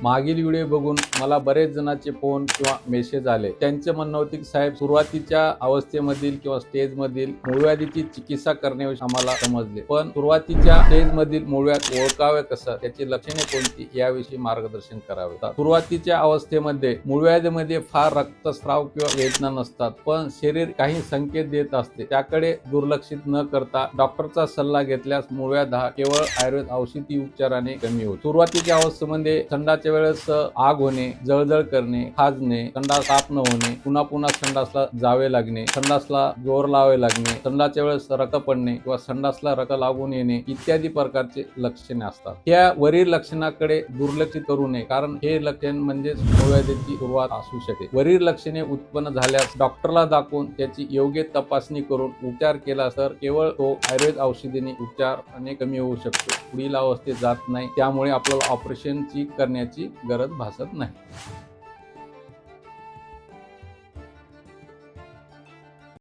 मागील व्हिडिओ बघून मला बरेच जणांचे फोन किंवा मेसेज आले. त्यांचे म्हणणं होते की साहेब, सुरुवातीच्या अवस्थेमधील किंवा स्टेजमधील मूळव्याधीची चिकित्सा करण्याविषयी आम्हाला समजले, पण सुरुवातीच्या स्टेजमधील मूळव्याध ओळखावे कसं, त्याची लक्षणे कोणती याविषयी मार्गदर्शन करावे. सुरुवातीच्या अवस्थेमध्ये मूळव्याधीमध्ये फार रक्तस्राव किंवा वेदना नसतात, पण शरीर काही संकेत देत असते. त्याकडे दुर्लक्षित न करता डॉक्टरचा सल्ला घेतल्यास मूळव्याध हा केवळ आयुर्वेद औषधी उपचाराने कमी होतो. सुरुवातीच्या अवस्थेमध्ये संडासच्या वेळेस आग होणे, जळजळ करणे, खाजणे, संडास साफ न होणे, पुन्हा पुन्हा संडासला जावे लागणे, संडासला जोर लावावे लागणे, संडासच्या वेळेस रक्त पडणे किंवा संडासला रक्त लागून येणे इत्यादी प्रकारचे लक्षणे असतात. या वरील लक्षणाकडे दुर्लक्ष करू नये, कारण हे लक्षण म्हणजे मूळव्याधीची सुरुवात असू शकते. वरील लक्षणे उत्पन्न झाल्यास डॉक्टरला दाखवून त्याची योग्य तपासणी करून उपचार केला तर केवळ तो आयुर्वेद औषधीने उपचाराने कमी होऊ शकतो, पुढील अवस्थेत जात नाही. त्यामुळे आपल्याला ऑपरेशनची करण्याची गरज भासत नाही.